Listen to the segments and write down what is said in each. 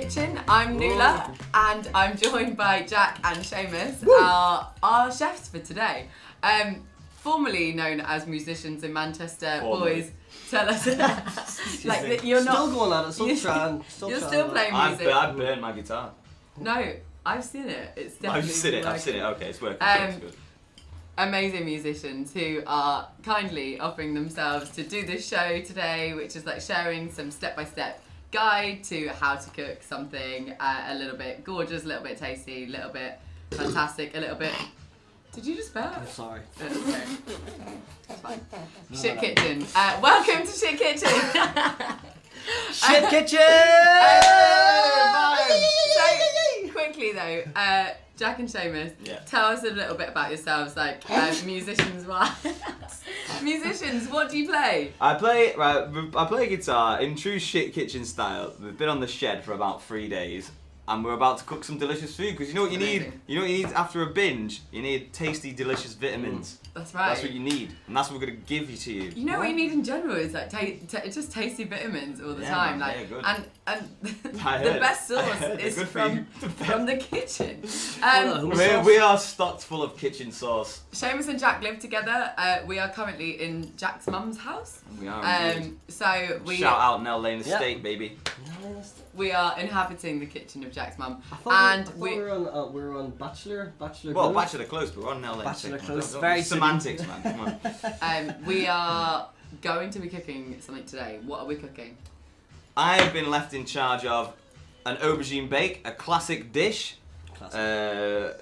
Kitchen. I'm Nula, and I'm joined by Jack and Seamus, our chefs for today. Formerly known as musicians in Manchester, boys, tell us. Like you're not still going at it. Still trying. You're still playing music. I've burned my guitar. No, I've seen it. It's definitely. I've seen it. Okay, it's working. It's good. Amazing musicians who are kindly offering themselves to do this show today, which is like sharing some step-by-step guide to how to cook something a little bit gorgeous, a little bit tasty, a little bit fantastic, a little bit... Did you just burp? I'm sorry. Okay. It's fine. Shit Kitchen. Welcome to Shit Kitchen! Shit Kitchen! So, quickly though, Jack and Seamus, tell us a little bit about yourselves, like musicians. Musicians, what do you play? I play guitar in true Shit Kitchen style. We've been on the shed for about 3 days, and we're about to cook some delicious food. Because you know what you need? You know what you need after a binge? You need tasty, delicious vitamins. That's right. That's what you need, and that's what we're gonna give you to you. You know what you need in general is like just tasty vitamins all the time. Man, like good. and the best sauce is from the kitchen. We are stocked full of kitchen sauce. Seamus and Jack live together. We are currently in Jack's mum's house. We are. So we shout out Nell Lane Estate, baby. We are inhabiting the kitchen of Jack's mum, we were on Bachelor. Well, Bachelor Close, but we're on Nell Lane Estate. Bachelor Close. Don't Very semantics, man. Come on. We are going to be cooking something today. What are we cooking? I have been left in charge of an aubergine bake, a classic dish. Good for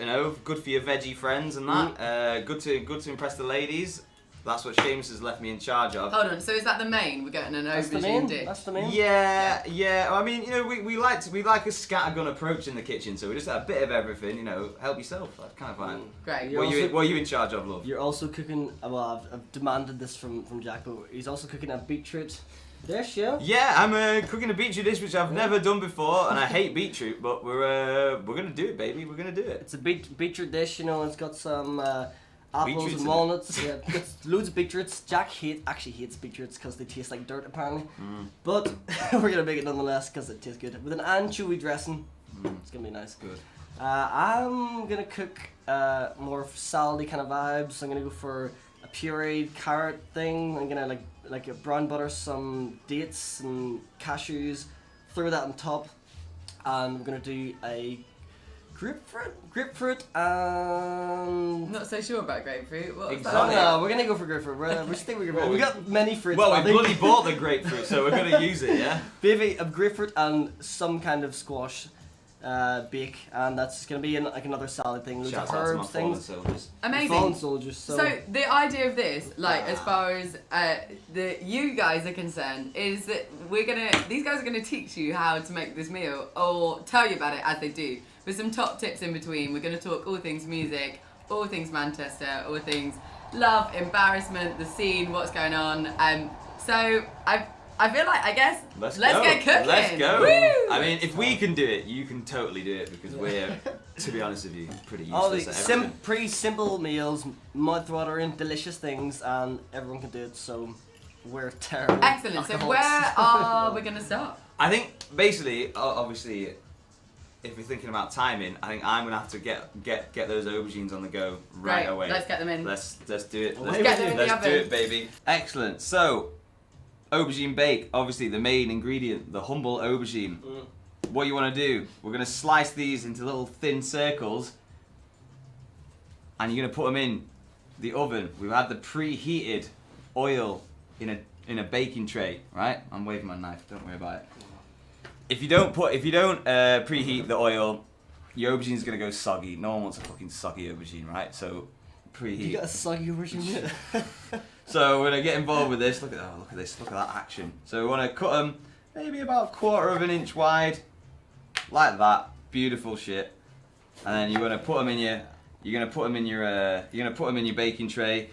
your veggie friends and that. Good to impress the ladies. That's what Seamus has left me in charge of. Hold on, so is that the main? We're getting an aubergine dish. That's the main. Yeah. I mean, we like a scattergun approach in the kitchen, so we just have a bit of everything. Help yourself. That's kind of fine. Great. What are you in charge of, love? You're also cooking. Well, I've demanded this from Jack, but he's also cooking a beetroot dish, yeah. Yeah, I'm cooking a beetroot dish which I've never done before, and I hate beetroot, but we're gonna do it, baby. We're gonna do it. It's a beetroot dish. It's got some. Apples Beetroots and walnuts, it's loads of beetroots. Jack actually hates beetroots because they taste like dirt apparently. But we're gonna make it nonetheless because it tastes good. With an anchovy dressing, it's gonna be nice. Good. I'm gonna cook more salady kind of vibes. I'm gonna go for a pureed carrot thing. I'm gonna like brown butter some dates and cashews, throw that on top, and we're gonna do a grapefruit and... Not so sure about grapefruit. What's Exactly. No, we're gonna go for grapefruit. We're sticking with grapefruit. We got many fruits. Well, we bloody bought the grapefruit, so we're gonna use it, yeah? Baby, a grapefruit and some kind of squash bake, and that's gonna be like another salad thing. Loads of herbs, things. Amazing. Fallen soldiers. So the idea of this, as far as you guys are concerned, is that these guys are gonna teach you how to make this meal, or tell you about it as they do, with some top tips in between. We're gonna talk all things music, all things Manchester, all things love, embarrassment, the scene, what's going on. So I feel like, I guess, let's get cooking. Let's go. Woo! I mean, if we can do it, you can totally do it, because we're, to be honest with you, pretty useless at everything. Pretty simple meals, mouth-watering, delicious things, and everyone can do it, so we're terrible. Excellent. So where are we going to start? I think, basically, obviously, if we're thinking about timing, I think I'm going to have to get those aubergines on the go right away. Let's get them in. Let's do it. Let's get them in the oven. Let's do it, baby. Excellent. So, aubergine bake, obviously the main ingredient, the humble aubergine. What you want to do, we're going to slice these into little thin circles, and you're going to put them in the oven. We've had the preheated oil in a baking tray, right? I'm waving my knife, don't worry about it. If you don't preheat the oil, your aubergine's going to go soggy. No one wants a fucking soggy aubergine, right? So preheat. You got a soggy aubergine? So we're gonna get involved with this. Look at this. Look at that action. So we want to cut them maybe about 1/4 of an inch wide, like that. Beautiful shit. And then you're gonna put them in your baking tray,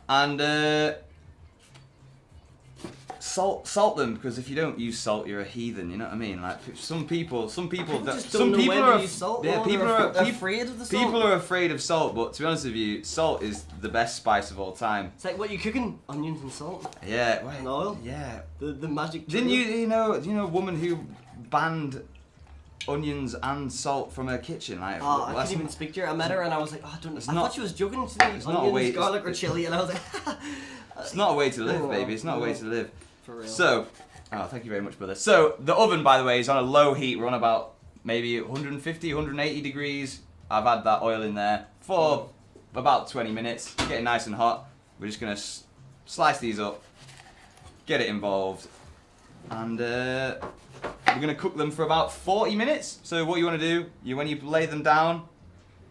and salt them, because if you don't use salt, you're a heathen. You know what I mean? Like some people are afraid of the salt. People are afraid of salt, but to be honest with you, salt is the best spice of all time. It's like what you cooking? Onions and salt. Yeah. And oil. Yeah. The magic. Didn't you know a woman who banned onions and salt from her kitchen. Like, Oh, I that's couldn't even speak to her. I met her and I was like, oh, I don't know. I not- thought she was joking. She didn't eat not a onions, way- garlic, or chili, and I was like, It's not a way to live, Oh, baby. It's not a way to live. for real. So, oh, thank you very much, brother. So, the oven, by the way, is on a low heat. We're on about maybe 150, 180 degrees. I've had that oil in there for about 20 minutes. Getting nice and hot. We're just going to slice these up, get it involved, and we're going to cook them for about 40 minutes. So, what you want to do, when you lay them down,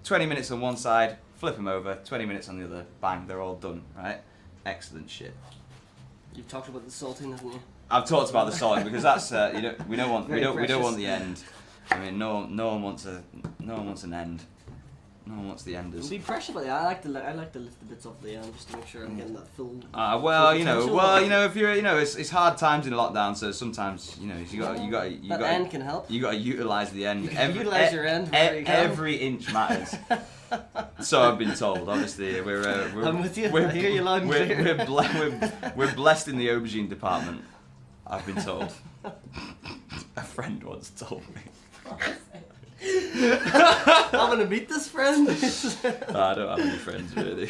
20 minutes on one side, flip them over, 20 minutes on the other, bang, they're all done, right? Excellent shit. You've talked about the salting, haven't you? I've talked about the salting because that's we don't want Very want the end. I mean, no one wants an end. No one wants the enders. Be precious about it. I like to lift the bits off the end just to make sure I'm getting that full. Well, potential. if you're, it's hard times in lockdown, so sometimes, you got That end can help. You got to utilize the end. You can utilize your end wherever you can. Every inch matters. So I've been told. Obviously, we're I'm with you. I hear you loud and clear. We're blessed in the aubergine department. I've been told. A friend once told me. I'm gonna meet this friend. I don't have any friends really.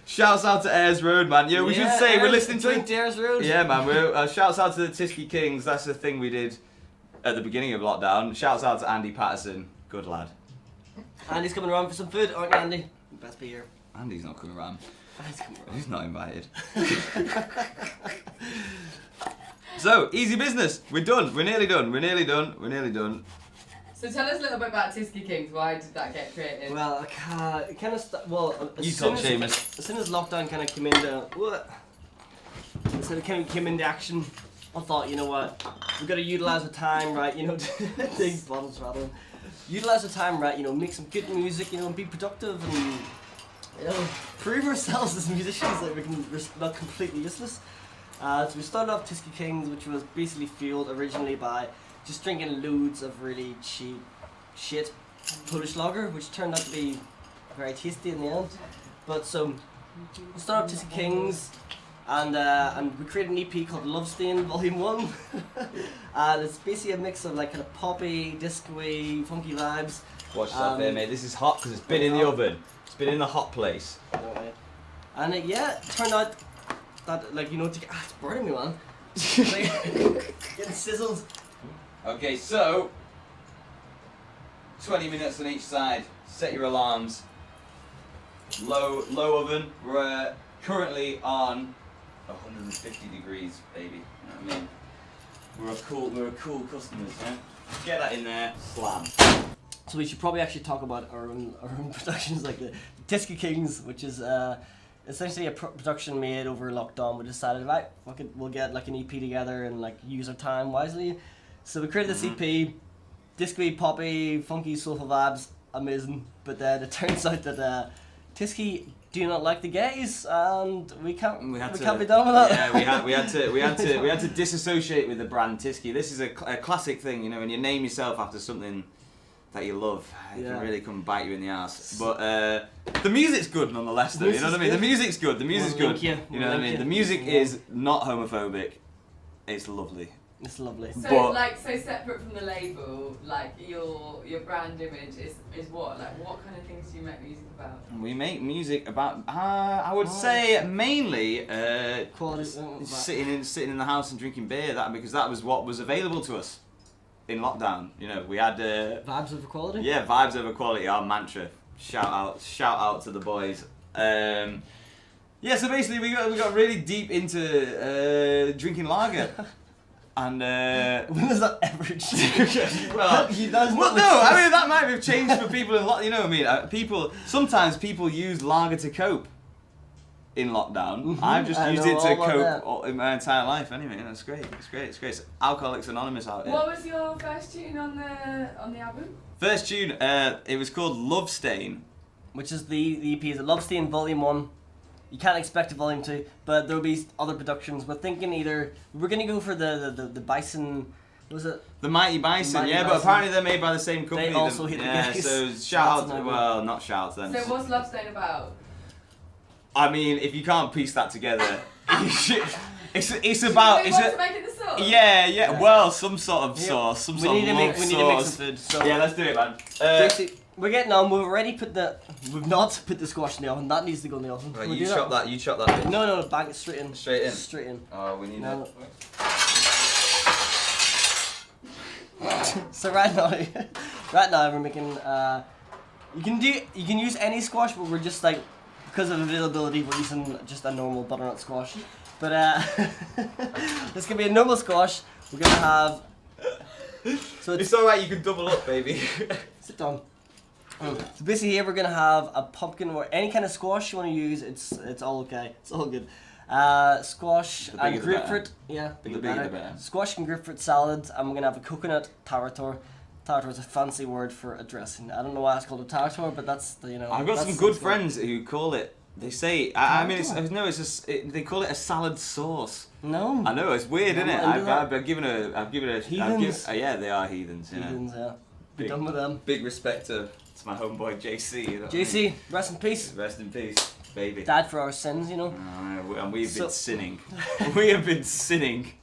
Shouts out to Ayers Road, man. We should say we're listening to Ayers Road. Yeah, man. We're shouts out to the Tisky Kings. That's the thing we did at the beginning of lockdown. Shouts out to Andy Patterson. Good lad. Andy's coming around for some food, aren't you, Andy? Best be here. Andy's not coming around. Andy's coming around. He's not invited. So, easy business. We're done. We're nearly done. So tell us a little bit about Tisky Kings. Why did that get created? Well, it kind of You talk, Seamus. As soon as lockdown kind of came into, came into action, I thought, you know what, we've got to utilize the time, right? These bottles rather. Utilize the time, right? Make some good music, be productive and prove ourselves as musicians that we're not completely useless. So we started off Tisky Kings, which was basically fueled originally by just drinking loads of really cheap shit Polish lager, which turned out to be very tasty in the end. But so we started off Tisky Kings, and we created an EP called Love Stain Volume 1. And it's basically a mix of like kind of poppy, disco-y, funky vibes. Watch that there, mate. This is hot because it's been in the oven. It's been in the hot place. And it turned out that it's burning me, man. Getting sizzled. Okay, so 20 minutes on each side. Set your alarms. Low oven. We're currently on 150 degrees, baby. You know what I mean? We're cool customers, yeah? Get that in there. Slam. So we should probably actually talk about our own productions, like the Tisky Kings, which is essentially a production made over lockdown. We decided, right, we'll get like an EP together and like use our time wisely. So we created this EP, disco-y, poppy, funky, soulful vibes, amazing. But then it turns out that Tisky do not like the gays, and we can't be done with that. Yeah, we had to disassociate with the brand Tisky. This is a classic thing, when you name yourself after something that you love, it can really come bite you in the ass. But the music's good nonetheless, though. You know what I mean? The music's good. You know what I mean? The music is not homophobic. It's lovely. It's lovely. So so separate from the label, like your brand image is what? Like what kind of things do you make music about? We make music about I would say mainly quality, sitting in the house and drinking beer. Because that was what was available to us in lockdown. We had vibes over quality. Yeah, vibes over quality. Our mantra. Shout out to the boys. Yeah, so basically we got really deep into drinking lager. And when has that ever changed? well, no, I mean that might have changed for people in lockdown. You know what I mean? Sometimes people use lager to cope in lockdown. Mm-hmm. I've just used it to cope in my entire life. Anyway, it's great. It's great. It's Alcoholics Anonymous out here. What was your first tune on the album? First tune, it was called Love Stain, which is the EP is a Love Stain Volume 1. You can't expect a Volume 2, but there'll be other productions. We're thinking we're gonna go for the Bison. What was it? The Mighty Bison, Mighty Bison. But apparently they're made by the same company. They also hit the gays. So shout out, not shout out to them. So what's Love Stain about? I mean, if you can't piece that together, you should, it's about. Do you want to make it the sauce? Yeah. Well, some sort of sauce, some sort of we need to make some sauce. food. So Yeah, let's do it, man. basically, we're getting on. We've not put the squash in the oven. That needs to go in the oven. Right, Can we you do chop that. You chop that. Bit. No, bang it straight in. Straight in. Straight in. Oh, we need No. it. So right now we're making. You can use any squash, but we're just like, because of availability, we're using just a normal butternut squash. But this gonna be a normal squash. We're gonna have. So It's alright. You can double up, baby. Sit down. So basically here we're gonna have a pumpkin or any kind of squash you want to use. It's all okay. It's all good. Squash The bigger and the grapefruit. better. Yeah, The bigger bigger the the better. Squash and grapefruit salad. And we're gonna have a coconut tartar. Tartar is a fancy word for a dressing. I don't know why it's called a tartar, but that's the I've got some good friends who call it. They say. I mean, they call it a salad sauce. No. I know it's weird, isn't it? I'm not into I've given a. Heathens. Yeah, they are heathens. You know. Heathens, yeah. Be Big- done with them. Big respect to my homeboy JC. You know what I mean? JC, rest in peace. Rest in peace, baby. Died for our sins, you know. And we've been So- sinning. We have been sinning.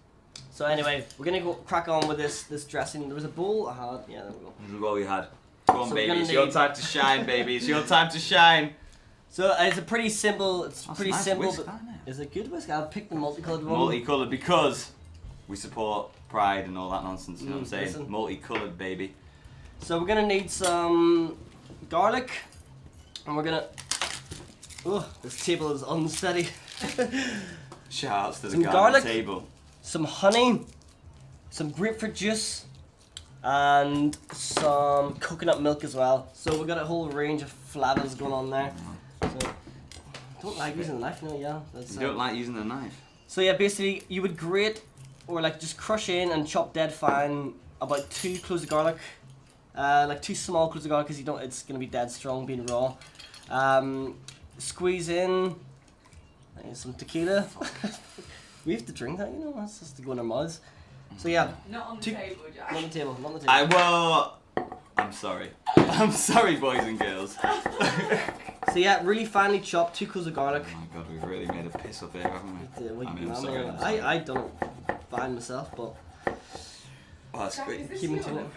So anyway, we're gonna go crack on with this dressing. There was a bowl I had. Yeah, there we go. This is what we had. Come on, So we're baby. gonna It's your need- time to shine, baby. It's your time to shine. So it's a pretty simple. It's That's pretty a nice simple. whisk, but that, isn't it? is it good whisk? I'll pick the multicolored one. Multicoloured because we support pride and all that nonsense. You know what I'm saying? Listen. Multicoloured, baby. So we're gonna need some garlic, and we're gonna. Oh, this table is unsteady. Shout outs to the Some guy garlic. on the table. Some honey, some grapefruit juice, and some coconut milk as well. So we've got a whole range of flavors going on there. So don't like using a knife, no, yeah. That's, You don't like using a knife. So yeah, basically you would grate or like just crush in and chop dead fine about 2 cloves of garlic, like 2 small cloves of garlic because you don't. It's gonna be dead strong being raw. Squeeze in some tequila. We have to drink that, you know. That's just to go in our mouths. So yeah, Not on the Two- table, Jack. not on the table, not on the table. I'm sorry. I'm sorry, boys and girls. So yeah, really finely chopped 2 cloves of garlic. Oh my god, we've really made a piss up here, haven't we? I mean, I'm sorry. I'm sorry. I done it fine myself, but Oh, that's Jack, great. is this Keep it still in in it.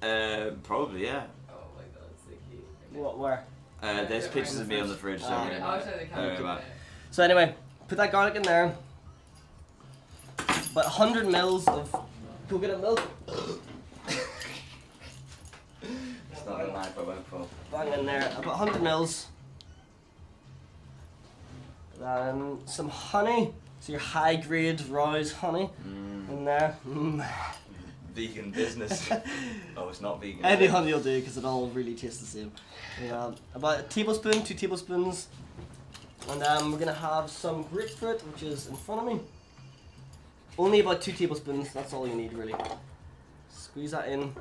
the fridge? Probably, yeah. Oh my god, it's so cute. what? Where? There's pictures of me on the fridge. Ah. Don't worry I'll about show it. the Don't worry camera. about it. So anyway, put that garlic in there. About 100 mils of coconut milk. It's not a knife I went for. Bang in there. About 100 mils. Then some honey. So your high grade Rouse honey in there. Vegan business. Oh, it's not vegan. Any honey will do because it all really tastes the same. Yeah, about a tablespoon, 2 tablespoons. And we're going to have some grapefruit, which is in front of me. Only about 2 tablespoons, that's all you need really. Squeeze that in.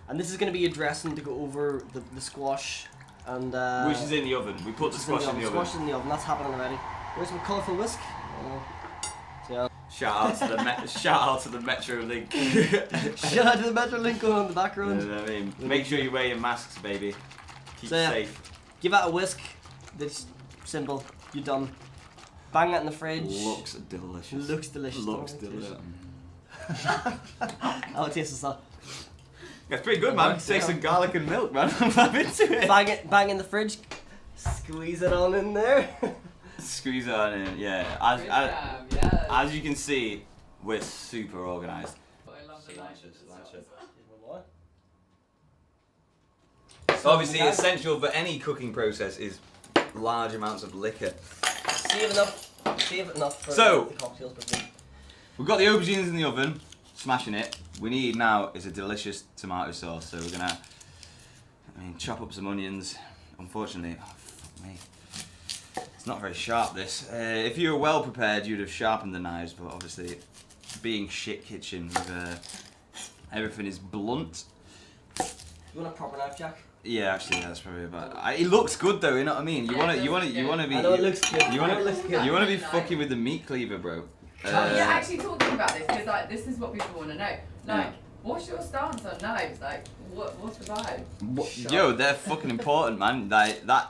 And this is going to be your dressing to go over the squash. And Which is in the oven. We put the squash in the oven. Squash is in the oven, that's happening already. Where's some colourful whisk? So yeah. Shout out to the Metro Link. Shout out to the Metro Link going on in the background. You know what I mean? Make sure you wear your masks, baby. Keep So, yeah. safe. Give that a whisk. That's simple. You're done. Bang that in the fridge. Looks delicious. Looks delicious. Looks doesn't it? delicious. How it tastes that. That's pretty good, man. Works, Take yeah. some garlic and milk, man. I'm into it. Bang in the fridge. Squeeze it on in there. Squeeze it on in, yeah. Yes. As you can see, we're super organised. I love the So obviously, essential for any cooking process is large amounts of liquor. Save enough for So- the cocktails. But We've got the aubergines in the oven, smashing it. We need now is a delicious tomato sauce. So we're gonna, chop up some onions. Unfortunately, oh, fuck me. It's not very sharp, this. If you were well prepared, you'd have sharpened the knives, but obviously, being shit kitchen, everything is blunt. you want a proper knife, Jack? Yeah, actually, that's probably about. It looks good though, you know what I mean. You wanna be. I know it looks good. You I know it looks good. wanna be fucking with the meat cleaver, bro. Yeah, actually talking about this because like this is what people want to know. Like, what's your stance on knives? Like, what's the vibe? Yo, they're fucking important, man.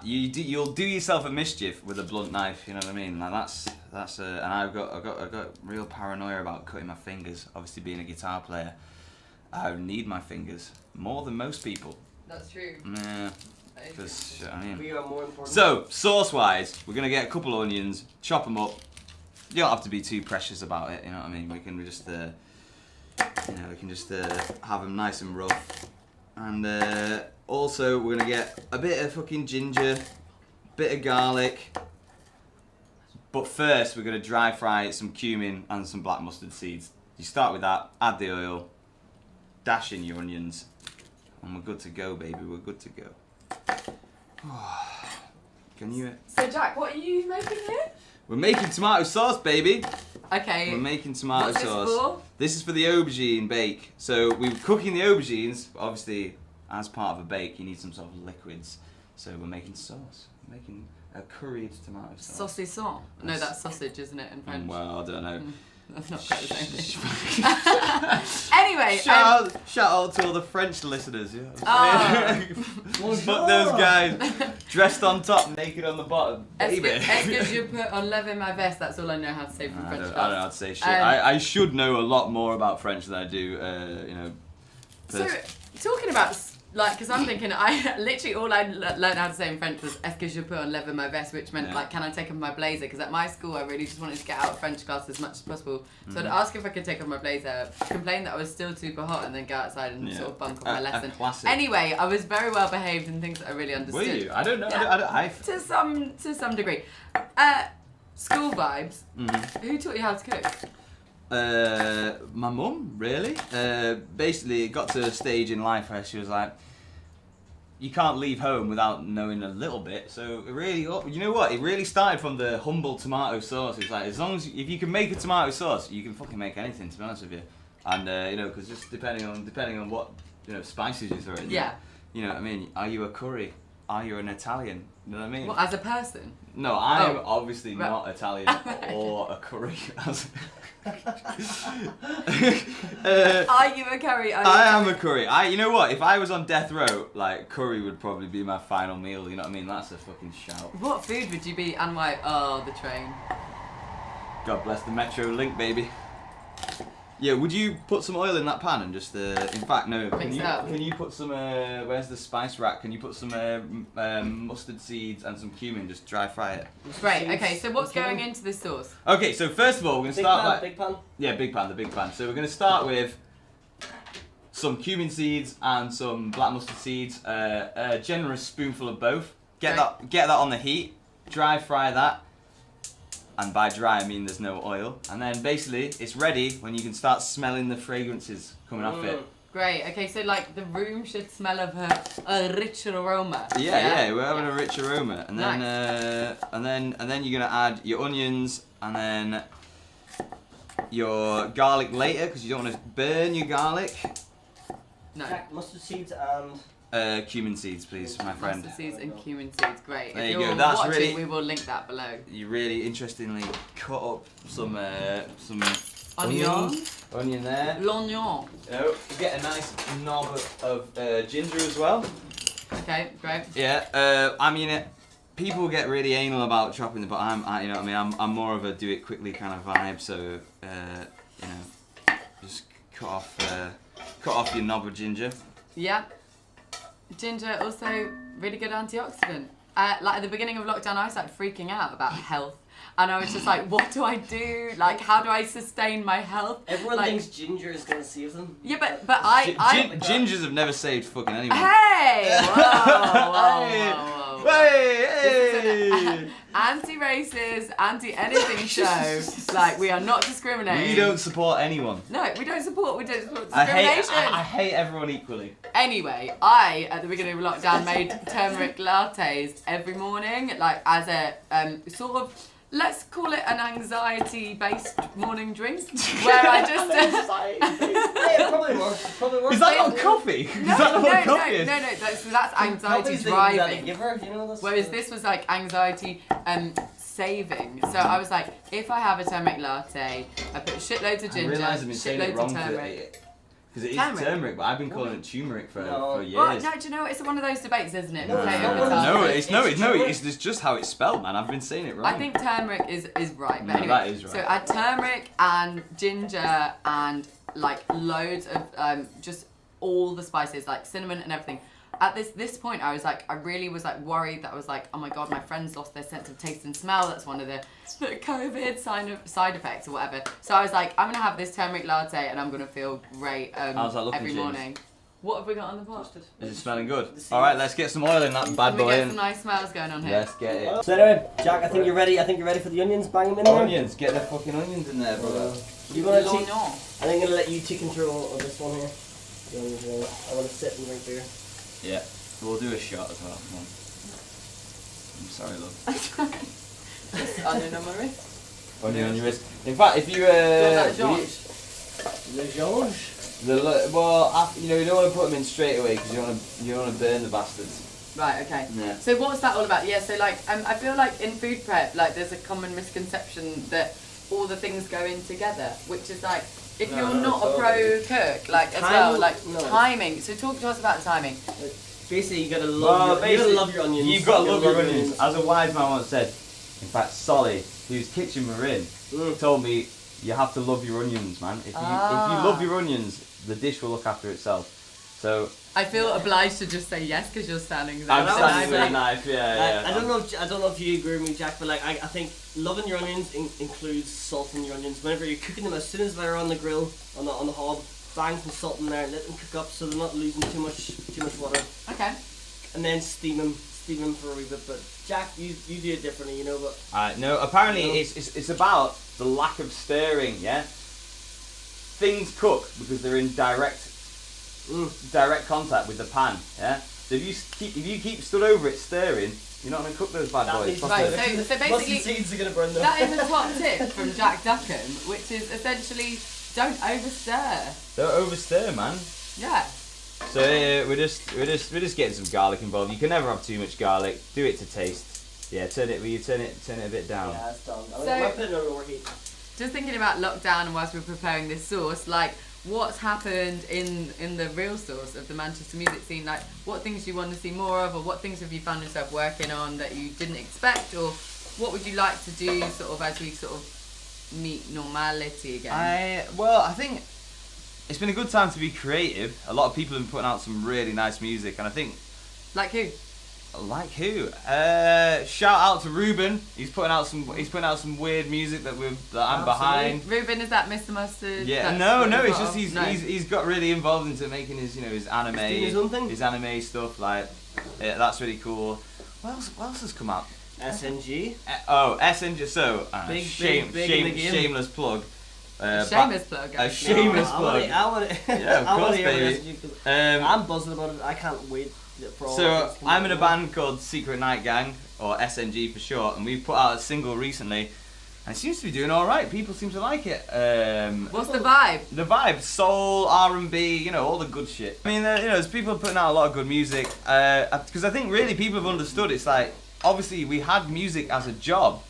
You'll do yourself a mischief with a blunt knife. You know what I mean? Like that's That's and I've got real paranoia about cutting my fingers. Obviously, being a guitar player, I need my fingers more than most people. That's true. Yeah, because I mean. We are more important. So sauce-wise, we're gonna get a couple of onions, chop them up. You don't have to be too precious about it. You know what I mean? We can just, have them nice and rough. And also, we're gonna get a bit of fucking ginger, bit of garlic. But first, we're going to dry fry some cumin and some black mustard seeds. You start with that, add the oil, dash in your onions, and we're good to go, baby. We're good to go. Can you... So, Jack, what are you making here? We're making tomato sauce, baby. Okay. We're making tomato What's sauce. This for? This is for the aubergine bake. So we're cooking the aubergines, but obviously, as part of a bake, you need some sort of liquids. So we're making sauce. We're making a curried tomato sauce. Saucisson. No, that's sausage, isn't it, in French? Well, I don't know. That's not quite the same thing. Anyway. Shout out to all the French listeners. Yeah. Fuck those guys dressed on top, naked on the bottom. Baby. Est-ce que je peux enlever ma veste? That's all I know how to say from French. I don't know how to say shit. I should know a lot more about French than I do, So, talking about, because I'm thinking, literally all I learned how to say in French was "Est-ce que je peux enlever ma veste," which meant, can I take off my blazer? Because at my school, I really just wanted to get out of French class as much as possible. So I'd ask if I could take off my blazer, complain that I was still super hot, and then go outside and sort of bunk off my lesson. Anyway, I was very well behaved and things that I really understood. Were you? I don't know. Yeah. To some degree. School vibes. Who taught you how to cook? My mum, really. Basically, it got to a stage in life where she was like, you can't leave home without knowing a little bit. So it really, you know what? It really started from the humble tomato sauce. It's like, as long as if you can make a tomato sauce, you can fucking make anything. To be honest with you, and because just depending on what spices you throw in. Yeah. You know what I mean? Are you a curry? Are you an Italian? You know what I mean? Well, as a person? No, I'm obviously not Italian or a curry. Are you a curry? I am a curry. You know what? If I was on death row, like curry would probably be my final meal. You know what I mean? That's a fucking shout. What food would you be and why? Oh, the train. God bless the Metro Link, baby. Yeah, would you put some oil in that pan and just, in fact, no. Can you put some, where's the spice rack? Can you put some mustard seeds and some cumin, just dry fry it? Great, okay, so what's going into this sauce? Okay, so first of all, we're going to start Big pan? Yeah, the big pan. So we're going to start with some cumin seeds and some black mustard seeds, a generous spoonful of both. Get that on the heat, dry fry that. And by dry, I mean there's no oil. And then basically, it's ready when you can start smelling the fragrances coming off it. Great. Okay, so the room should smell of a rich aroma. Yeah, we're having a rich aroma. And then, nice. and then you're gonna add your onions and then your garlic later because you don't want to burn your garlic. No. Mustard seeds and. Cumin seeds, please, my friend. Mustard seeds and cumin seeds, great. There if you you're go. That's watching, really. We will link that below. You really interestingly cut up some Onion. Onion there. L'oignon. Oh, get a nice knob of ginger as well. Okay, great. Yeah. I mean, people get really anal about chopping it, but I'm more of a do it quickly kind of vibe. So just cut off your knob of ginger. Yeah. Ginger, also really good antioxidant. At the beginning of lockdown, I was freaking out about health. And I was just like, what do I do? How do I sustain my health? Everyone thinks ginger is going to save them. Yeah, but I gingers have never saved fucking anyone. Hey! Whoa. Hey! Anti-racist, anti-anything show. We are not discriminating. We don't support anyone. No, we don't support discrimination. I hate everyone equally. Anyway, I, at the beginning of lockdown, made turmeric lattes every morning, as a sort of, let's call it an anxiety-based morning drink, where I just... Yeah, probably works. Is that not coffee? No, that's anxiety driving. Whereas this was anxiety saving. So I was like, if I have a turmeric latte, I put shitloads of ginger, shitloads of turmeric. Because it is Turmeric. turmeric, but I've been calling it turmeric for years. Well, no, do you know what? It's one of those debates, isn't it? No, It's just how it's spelled, man. I've been saying it wrong. I think turmeric is right. But No, anyway, that is right. So add turmeric and ginger and like loads of just all the spices, like cinnamon and everything. At this point, I really was like worried that I was like, oh my god, my friends lost their sense of taste and smell. That's one of the COVID side effects or whatever. So I was like, I'm gonna have this turmeric latte and I'm gonna feel great How's that looking, every James? morning. What have we got on the pot? Is it smelling good? All right, let's get some oil in that bad Can we boy get in. some nice smells going on here? Let's get it. So anyway, Jack, I think you're ready. I think you're ready for the onions. Bang them in there. Onions, get the fucking onions in there, brother. You want to Long take? on. I think I'm gonna let you take control of this one here. I want to sit and drink beer. Yeah, we'll do a shot as well. Come on. I'm sorry, love. Just onion on my wrist. Onion on your wrist. In fact, if you you don't want to put them in straight away because you don't want to burn the bastards. Right, okay. Yeah. So what's that all about? Yeah, so like I feel like in food prep, like there's a common misconception that all the things go in together, which is like if you're not a pro cook, like as well, like timing. So talk to us about timing. Basically, you gotta love your onions. You've got to love your onions. As a wise man once said, in fact, Solly, whose kitchen we're in, told me you have to love your onions, man. If you love your onions, the dish will look after itself. So I feel obliged to just say yes because you're standing there. I'm standing with a knife. Yeah. I don't know if you agree with me, Jack, but like I think loving your onions includes salting your onions. Whenever you're cooking them, as soon as they're on the grill, on the hob, bang some salt in there, let them cook up so they're not losing too much water. Okay. And then steam them for a wee bit. But Jack, you do it differently, you know. But no, apparently it's about the lack of stirring. Yeah. Things cook because they're in direct contact with the pan. Yeah. So if you keep stood over it stirring, you're not going to cook those bad boys. Right. So basically, seeds are gonna burn them. that is a top tip from Jack Duckham, which is essentially don't overstir. Don't overstir, man. Yeah. So we're just getting some garlic involved. You can never have too much garlic. Do it to taste. Yeah, turn it a bit down. Yeah, it's done. So- I'm putting it over heat. Just thinking about lockdown and whilst we're preparing this sauce, like what's happened in the real sauce of the Manchester music scene? Like what things do you want to see more of, or what things have you found yourself working on that you didn't expect, or what would you like to do sort of as we sort of meet normality again? I think it's been a good time to be creative. A lot of people have been putting out some really nice music, and I think Like who? Like who? Shout out to Ruben. He's putting out some weird music that I'm behind. Ruben, is that Mr. Mustard? Yeah, That's no, what no. you've It's got just off? he's got really involved into making his his anime He's doing his own thing? his anime stuff. Like that's really cool. What else has come out? SNG. SNG. So Big in the game. shameless plug. Shameless plug. A shameless plug. I want to. Yeah, of course, baby. I'm buzzing about it. I can't wait for all So of this to come I'm in a out. band called Secret Night Gang, or SNG for short, and we've put out a single recently, and it seems to be doing all right. People seem to like it. What's the vibe? The vibe, soul, R&B, all the good shit. I mean, there's people putting out a lot of good music, because I think really people have understood. It's like obviously we had music as a job,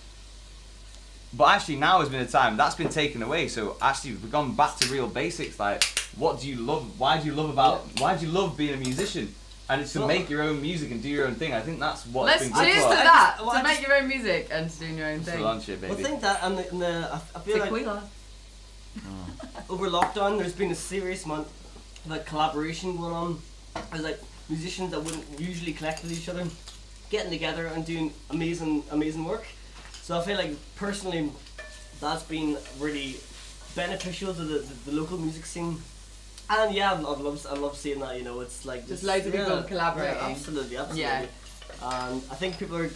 but actually now has been a time that's been taken away. So actually we've gone back to real basics. Like, what do you love? Why do you love being a musician? And it's to make your own music and do your own thing. I think that's what's Let's been cheers good to for. that. Well, to I make just- your own music and to doing your own So thing. launch it, baby. I think that and I feel like Tequila. over lockdown there's been a serious amount of like collaboration going on. There's like musicians that wouldn't usually connect with each other, getting together and doing amazing work. So I feel like personally that's been really beneficial to the local music scene. And yeah, I love seeing that. It's like Just loads of people collaborating. Yeah, absolutely. Yeah. And I think people are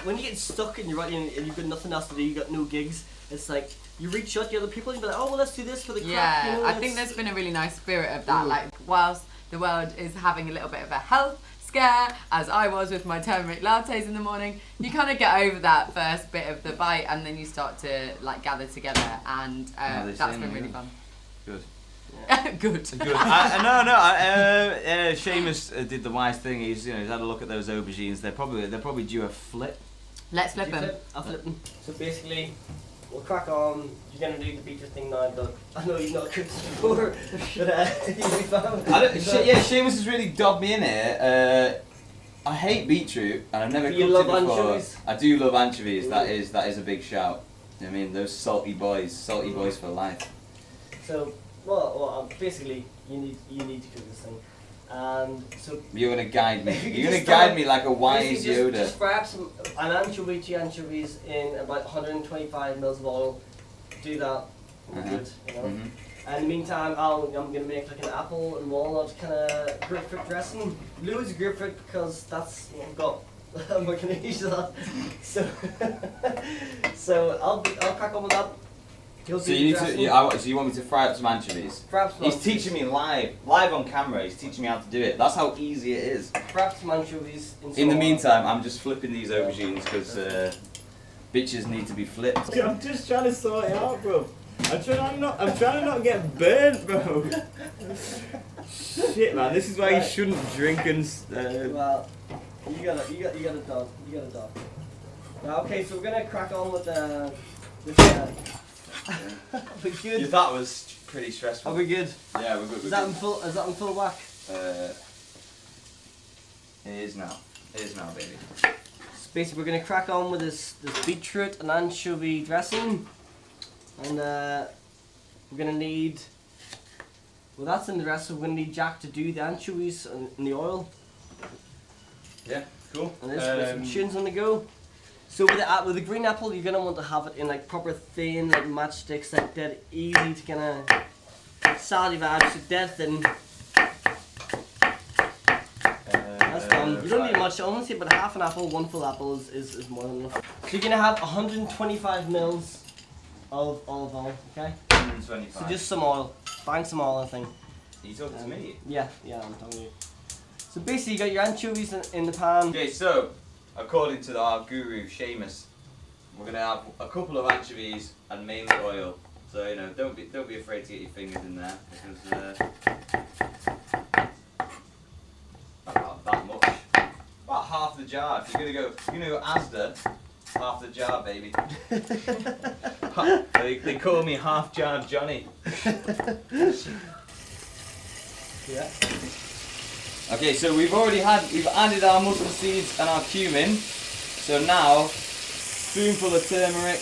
when you get stuck and you're writing and you've got nothing else to do, you got no gigs. It's like you reach out to other people and you're like, oh well, let's do this for the crack. Yeah, I think there's been a really nice spirit of that. Like, whilst the world is having a little bit of a health scare, as I was with my turmeric lattes in the morning, you kind of get over that first bit of the bite, and then you start to like gather together, and they that's say, been really yeah. fun. Good. Good. Good. Seamus did the wise thing. He's had a look at those aubergines. They're probably due a flip. Let's flip them. I'll flip them. So basically, we'll crack on. You're gonna do the beetroot thing now, but I know you've not cooked this before, but you'll be fine. Seamus has really dobbed me in here. I hate beetroot, and I've never cooked it before. Anchovies? I do love anchovies. That is a big shout. I mean, those salty boys for life. So, basically, you need to cook this thing, and so. You're gonna guide me. You're gonna guide me like a wise Yoda. Just fry up an anchovy, 2 anchovies in about 125 mils of oil. Do that. Good, you know. And in the meantime, I'm gonna make like an apple and walnut kind of grapefruit dressing. Loads of grapefruit because that's what I've got. I'm not gonna use that. So I'll crack on with that. So you want me to fry up some anchovies? Fry up some He's anchovies. teaching me live on camera. He's teaching me how to do it. That's how easy it is. Fry up some anchovies. In the meantime, I'm just flipping these aubergines because bitches need to be flipped. I'm just trying to sort it out, bro. I'm trying to not get burnt, bro. Shit, man. This is why you shouldn't drink and. Well, you got a dog. Now, okay, so we're gonna crack on with we good? Yeah, that was pretty stressful. Are we good? Yeah, we're good. Is that in full whack? It is now, baby. So basically, we're gonna crack on with this beetroot and anchovy dressing, and we're gonna need. Well, that's in the dressing. We're gonna need Jack to do the anchovies in the oil. Yeah, cool. And this with some tunes on the go. So with the green apple, you're gonna want to have it in like proper thin, like matchsticks, like dead easy to kind of salty vibes, so dead thin. That's done. You don't need much, honestly, but half an apple, 1 full apple is more than enough. So you're gonna have 125 mils of olive oil, okay? 125. So just some oil, bang some oil, I think. Are you talking to me? Yeah, I'm telling you. So basically, you got your anchovies in the pan. Okay, so according to our guru Seamus, we're gonna have a couple of anchovies and mainly oil. So you know, don't be afraid to get your fingers in there because about that much, about half the jar. If you're gonna go Asda, half the jar, baby. They call me Half Jar Johnny. Yeah. Okay, so we've added our mustard seeds and our cumin. So now, spoonful of turmeric,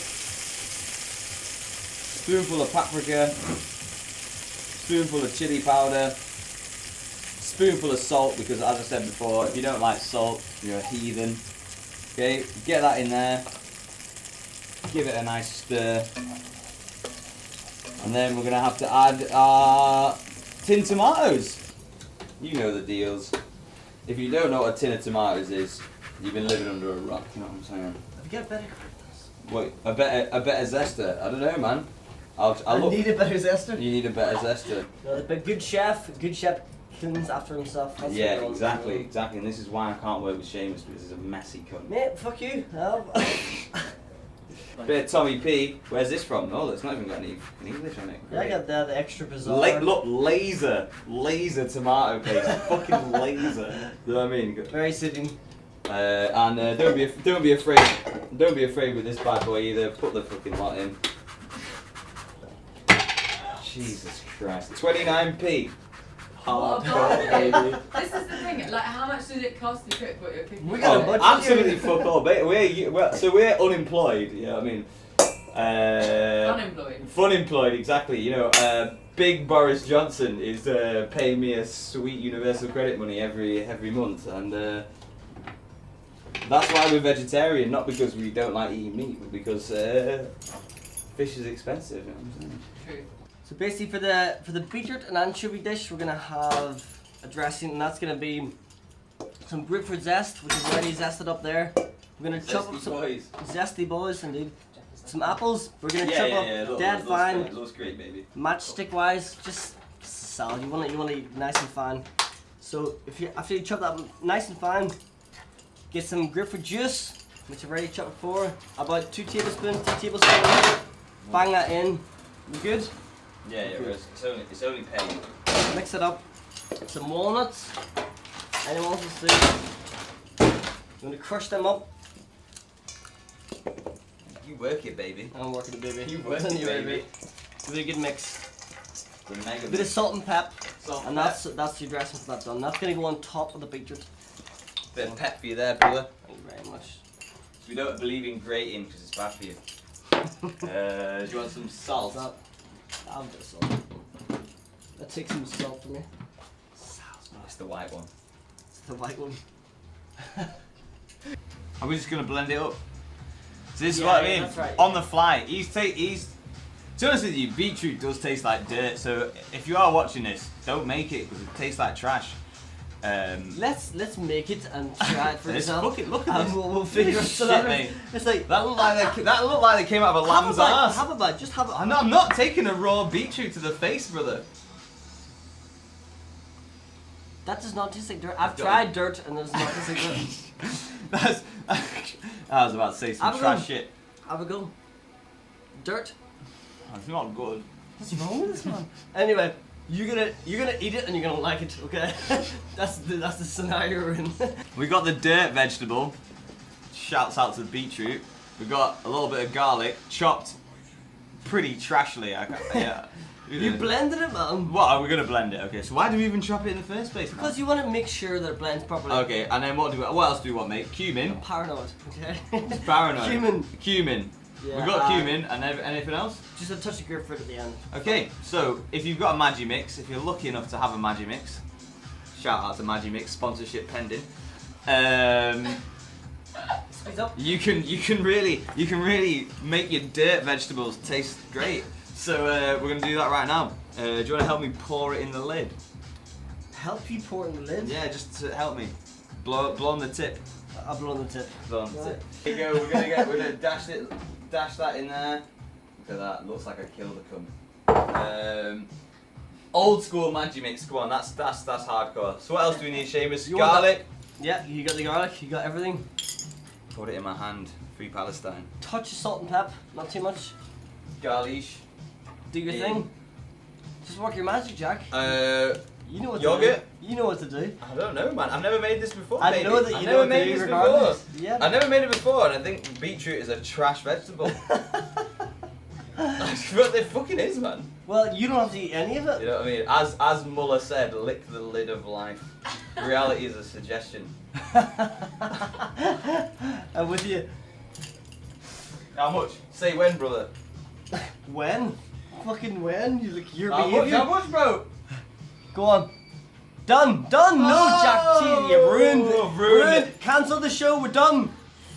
spoonful of paprika, spoonful of chili powder, spoonful of salt, because as I said before, if you don't like salt, you're a heathen. Okay, get that in there, give it a nice stir, and then we're going to have to add our tin tomatoes. You know the deals. If you don't know what a tin of tomatoes is, you've been living under a rock, you know what I'm saying? Have you got better? Wait, a better zester? I don't know, man. I need a better zester. You need a better zester. No, but good chef cleans after himself. That's Yeah, what exactly. And this is why I can't work with Seamus, because he's a messy cunt. Mate, fuck you. Bit of Tommy P. Where's this from? Oh, it's not even got any English on it. Yeah, I got the extra bizarre. Look, laser tomato paste, fucking laser. You know what I mean? Very sitting. And don't be afraid with this bad boy either. Put the fucking lot in. Jesus Christ, 29p. Oh, God, baby. This is the thing. Like, how much does it cost to cook what you're cooking? We got a budget. Absolutely fuck all. We're unemployed. You know what I mean? Unemployed. Funemployed, exactly. You know, Big Boris Johnson is paying me a sweet universal credit money every month, and that's why we're vegetarian. Not because we don't like eating meat, but because fish is expensive. You know what I'm saying? True. So basically, for the beetroot and anchovy dish, we're gonna have a dressing, and that's gonna be some grapefruit zest, which is already zested up there. We're gonna chop up some zesty boys, indeed. Some apples. We're gonna chop up dead fine. Looks great, baby. Matchstick wise, just salad. You want it nice and fine. So after you chop that nice and fine, get some grapefruit juice, which I've already chopped before. About 2 tablespoons. Bang that in. You good? Yeah, it's only pain. Mix it up. Some walnuts. Anyone wants to see? I'm gonna crush them up. You work it, baby. I'm working it, baby. You work it, Anyway, baby. Give it a good mix. The mega A bit of salt and pep. Salt And that's your dressing for that done. That's gonna go on top of the beetroot. bit of pep for you there, brother. Thank you very much. We don't believe in grating because it's bad for you. Do you want some salt? I'll have a bit of salt. That takes some salt for me. It's the white one. It's the white one. Are we just gonna blend it up? So this is Yeah, what I yeah, mean. that's right. On the fly. He's. To be honest with you, beetroot does taste like dirt. So if you are watching this, don't make it because it tastes like trash. Let's make it and try it for Let's yourself. look at And this. we'll figure it Shit, out. mate. It's like That looked like they came out of a have a lamb's bite. ass. Have a bite. Just have a. I'm not taking a raw beetroot to the face, brother. That does not taste like dirt. I've Don't. tried dirt and it does not taste like dirt. I was about to say some Have a trash go. shit. Have a go. Dirt. That's not good. What's wrong with this man? Anyway, you're gonna eat it and you're gonna like it, okay? that's the scenario we're in. We got the dirt vegetable. Shouts out to the beetroot. We got a little bit of garlic, chopped pretty trashly. Yeah. You blended it, man. What are we gonna blend it? Okay, so why do we even chop it in the first place? Man? Because you want to make sure that it blends properly. Okay, and then what else do we want, mate? Cumin. Paranoid, okay? Paranoid. Cumin. Yeah, We got cumin and anything else? Just a touch of grapefruit at the end. Okay, so if you've got a Magimix, if you're lucky enough to have a Magimix, shout out to Magimix, sponsorship pending. Squeeze up. You can really make your dirt vegetables taste great. So we're gonna do that right now. Do you want to help me pour it in the lid? Help you pour it in the lid? Yeah, just to help me. Blow on the tip. I'll blow on the tip. Blow on the Right. tip. Here you go. We're gonna dash that in there. Look at that. Looks like I killed a cum. Old school Magimix. Come on, that's hardcore. So what else do we need, Seamus? You want Garlic. Yeah, you got the garlic, you got everything. Put it in my hand. Free Palestine. Touch of salt and pep, not too much. Garlic. Do your Yeah. thing. Just work your magic, Jack. You know what Yogurt? to do. You know what to do. I don't know, man. I've never made this before. I baby. know that you I've know never what to made do this regardless. before. Yeah. I've never made it before, and I think beetroot is a trash vegetable. But it fucking is, man. Well, you don't have to eat any of it. You know what I mean? As Muller said, lick the lid of life. Reality is a suggestion. I'm with you. How much? Say when, brother. When? Fucking when? You look your How much? behavior. How much, bro? Go on. Done. Done. No, Jack. Jeez, you ruined it. Oh, ruined it. Cancel the show. We're done.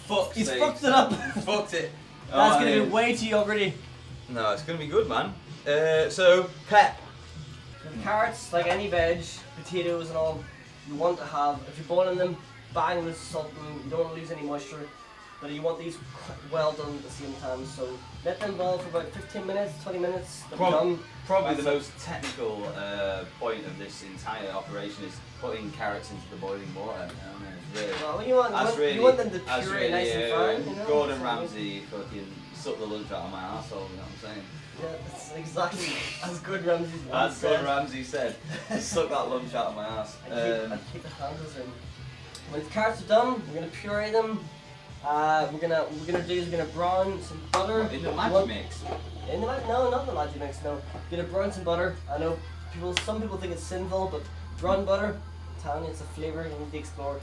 Fuck's He's sake. fucked it up. Fucked it. That's Oh, gonna yeah. be way too yogurty. No, it's gonna be good, man. So pep. Carrots, like any veg, potatoes and all, you want to have, if you're boiling them, bang with salt and you don't want to lose any moisture, but you want these well done at the same time, so let them boil for about 15 minutes, 20 minutes, they'll be done. Probably the That's most technical point of this entire operation is putting carrots into the boiling water. It's really, Well, you want them to that's puree really, nice and fine, you know? Gordon So- Ramsay fucking sucked the lunch out of my arsehole, you know what I'm saying? Yeah, that's exactly as good Ramsay's once As said. Gordon Ramsay said, suck that lunch out of my ass. I keep the handles in. When the carrots are done, we're gonna puree them. What we're gonna brown some butter. In the You Maggi want- mix. In the no, not the Maggi mix. No, gonna brown some butter. I know some people think it's sinful, but brown butter, I'm telling you, it's a flavour you need to explore.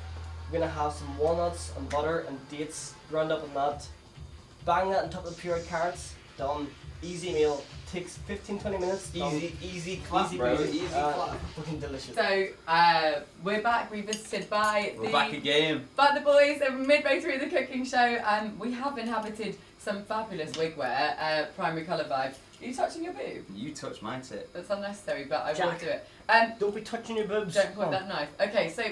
We're gonna have some walnuts and butter and dates ground up in that. Bang that on top of the pureed carrots. Done. Easy meal. Takes 15-20 minutes. Done. Easy clap, Easy bro. breezy. Easy clap. Fucking delicious. So we're back, revisited by We're back again. the boys are midway through the cooking show. We have inhabited some fabulous wig wear, primary colour vibe. Are you touching your boob? You touched my tip. That's unnecessary, but I will Jack. do it. Don't be touching your boobs. Don't point Oh. that knife. Okay, so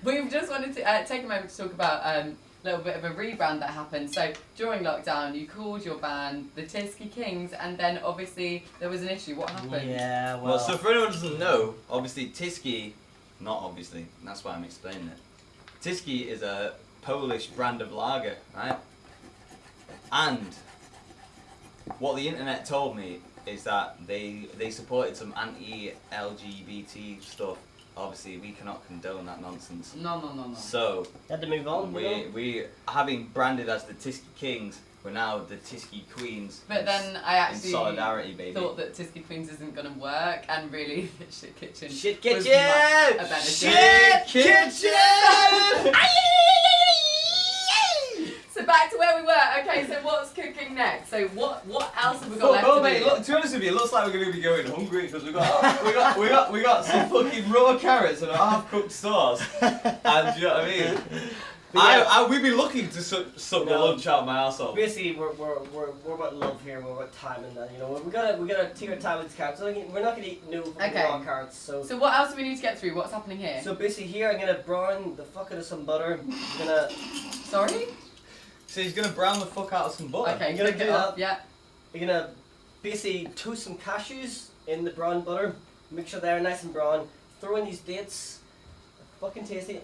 we've just wanted to take a moment to talk about a little bit of a rebrand that happened. So during lockdown, you called your band the Tisky Kings, and then obviously there was an issue. What happened? Yeah, Well, so for anyone who doesn't know, obviously Tisky, not obviously, that's why I'm explaining it. Tisky is a Polish brand of lager, right? And what the internet told me is that they supported some anti-LGBT stuff. Obviously, we cannot condone that nonsense. No. So had to move on. you know? we having branded as the Tisky Kings, We're now the Tisky Queens. But then I in actually solidarity, baby. thought that Tisky Queens isn't gonna work, and really, Shit Kitchen. Shit was Kitchen! much a better Shit Kitchen! So back to where we were. Okay, so what's cooking next? So what else have we got left Oh to mate, do? look, to be honest with you, it looks like we're going to be going hungry because we got some fucking raw carrots and a half-cooked sauce, and do you know what I mean? We've been looking to suck the lunch out of my arsehole. Basically, we're about love here. We're about time, and you know we gotta take our time with these carrots. So we're not gonna eat no fucking raw carrots. So what else do we need to get through? What's happening here? so basically here I'm gonna brown the fuck out of some butter. I'm gonna Sorry? So he's going to brown the fuck out of some butter. Okay, I'm gonna cook do it up. that. Yeah. You're gonna basically toast some cashews in the brown butter. Make sure they're nice and brown. Throw in these dates. They're fucking tasty.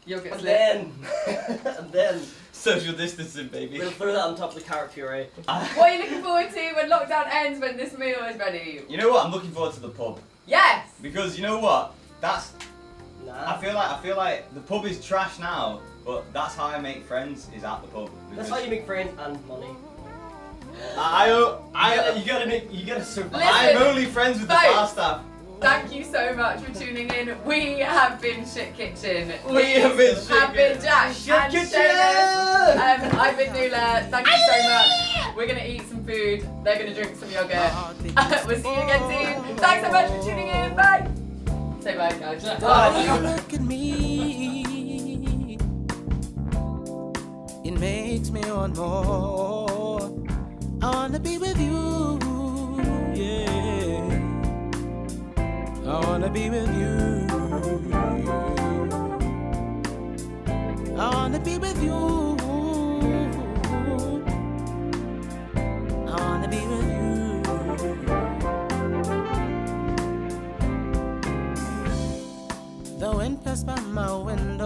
Yogurt And slip. then Social distancing, baby. we'll throw that on top of the carrot puree. What are you looking forward to when lockdown ends, when this meal is ready? You know what? I'm looking forward to the pub Yes! because you know what? Nah. I feel like the pub is trash now, but that's how I make friends is at the pub. That's how you make friends and money. You You gotta survive. Listen, I'm only friends with the folks. bar staff. Thank you so much for tuning in. We have been Shit Kitchen. We have been Shit Have been Kitchen. Jack Shit and Kitchen! Seamus. I've been Nuala. Thank you so much. We're gonna eat some food. They're gonna drink some yogurt. We'll see you again soon. Thanks so much for tuning in. Bye. Say bye, guys. Bye. Look at me, it makes me want more. I wanna be with you, yeah. I wanna be with you. I wanna be with you. I wanna be with you. The wind passed by my window.